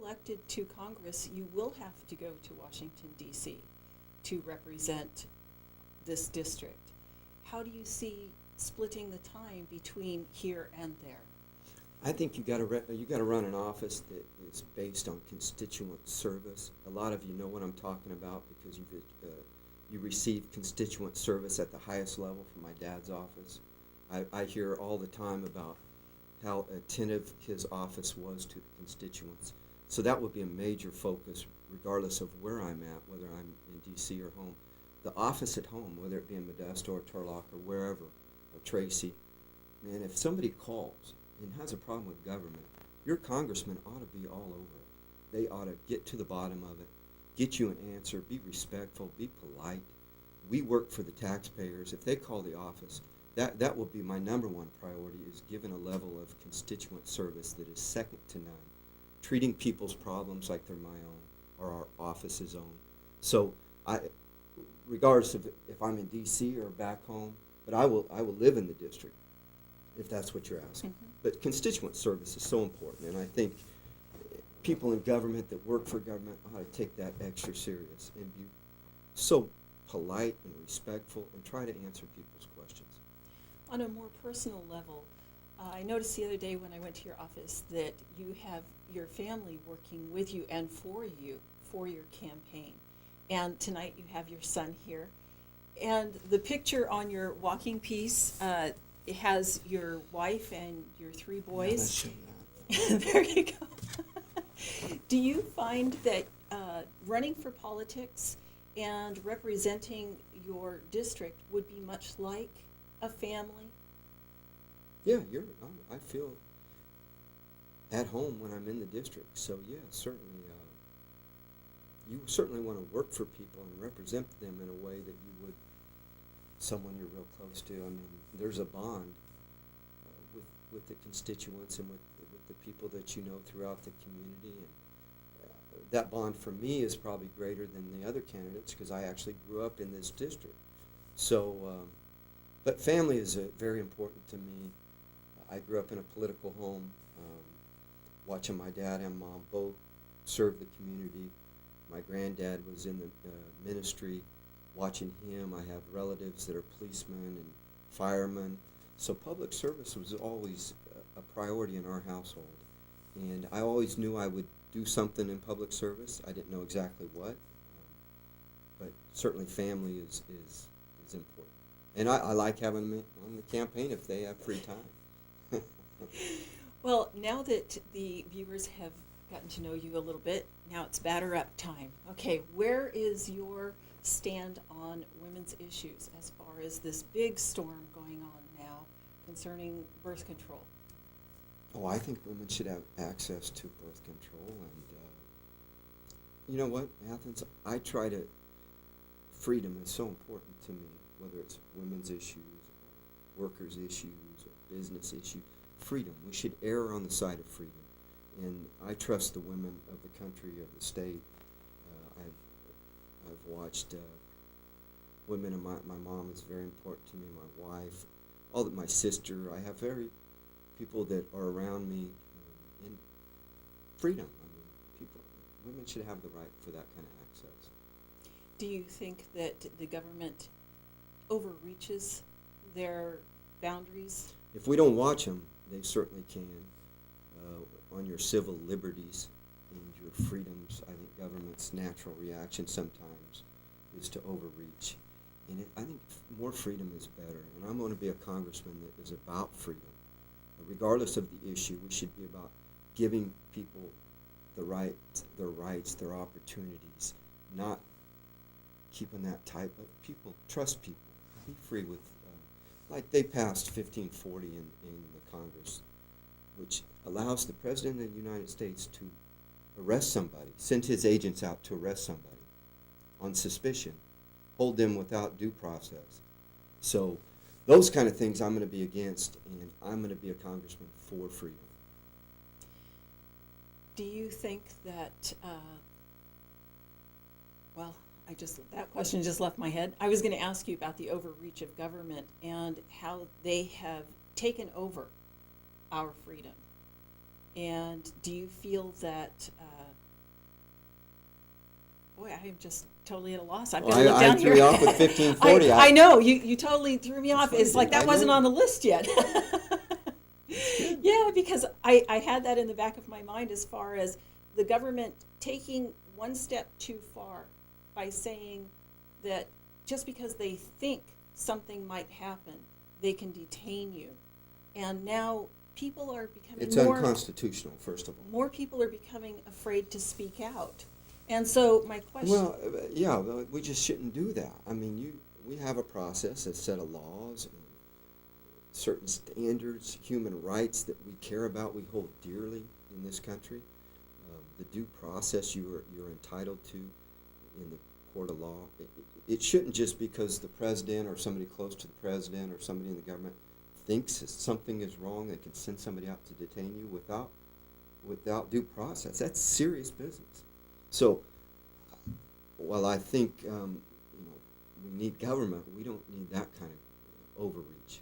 elected to Congress, you will have to go to Washington, D.C. to represent this district. How do you see splitting the time between here and there? I think you got to run an office that is based on constituent service. A lot of you know what I'm talking about because you receive constituent service at the highest level from my dad's office. I hear all the time about how attentive his office was to the constituents. So that would be a major focus regardless of where I'm at, whether I'm in D.C. or home. The office at home, whether it be in Modesto or Turlock or wherever, or Tracy, man, if somebody calls and has a problem with government, your congressman ought to be all over it. They ought to get to the bottom of it, get you an answer, be respectful, be polite. We work for the taxpayers. If they call the office, that will be my number one priority, is giving a level of constituent service that is second to none, treating people's problems like they're my own or our office's own. So regardless of if I'm in D.C. or back home, but I will live in the district if that's what you're asking. Mm-hmm. But constituent service is so important, and I think people in government that work for government ought to take that extra serious and be so polite and respectful and try to answer people's questions. On a more personal level, I noticed the other day when I went to your office that you have your family working with you and for you for your campaign. And tonight you have your son here. And the picture on your walking piece, it has your wife and your 3 boys. Yeah, There you go. Do you find that running for politics and representing your district would be much like a family? Yeah, I feel at home when I'm in the district. So yeah, certainly, you certainly want to work for people and represent them in a way that you would someone you're real close to. I mean, there's a bond with the constituents and with the people that you know throughout the community, and that bond for me is probably greater than the other candidates because I actually grew up in this district. So, but family is very important to me. I grew up in a political home, watching my dad and mom both serve the community. My granddad was in the ministry, watching him. I have relatives that are policemen and firemen. So public service was always a priority in our household. And I always knew I would do something in public service. I didn't know exactly what, but certainly family is important. And I like having them on the campaign if they have free time. Well, now that the viewers have gotten to know you a little bit, now it's batter up time. Okay, where is your stand on women's issues as far as this big storm going on now concerning birth control? Oh, I think women should have access to birth control, and you know what, Athens, freedom is so important to me, whether it's women's issues, or workers' issues, or business issues. Freedom. We should err on the side of freedom. And I trust the women of the country, of the state. I've watched women, and my mom is very important to me, my wife, my sister. I have people that are around me in freedom. I mean, women should have the right for that kind of access. Do you think that the government overreaches their boundaries? If we don't watch them, they certainly can. On your civil liberties and your freedoms, I think government's natural reaction sometimes is to overreach. And I think more freedom is better. And I'm going to be a congressman that is about freedom. Regardless of the issue, we should be about giving people their rights, their opportunities, not keeping that tight, but trust people. Be free with, like they passed 1540 in the Congress, which allows the President of the United States to arrest somebody, send his agents out to arrest somebody on suspicion, hold them without due process. So those kind of things I'm going to be against, and I'm going to be a congressman for freedom. Do you think that, that question just left my head. I was going to ask you about the overreach of government and how they have taken over our freedom. And do you feel that boy, I'm just totally at a loss. I've Well, got to look I down threw here. you off with 1540. I know, you totally threw me off. That's It's like fine. that I wasn't know. on the list yet. Yeah, because I had that in the back of my mind as far as the government taking one step too far by saying that just because they think something might happen, they can detain you. And now people are becoming It's more unconstitutional, first of all. more people are becoming afraid to speak out. And so my question, Well, yeah, we just shouldn't do that. I mean, we have a process, a set of laws, certain standards, human rights that we care about, we hold dearly in this country. The due process you're entitled to in the court of law. It shouldn't just because the president or somebody close to the president or somebody in the government thinks that something is wrong, they can send somebody out to detain you without due process. That's serious business. So, while I think we need government, we don't need that kind of overreach.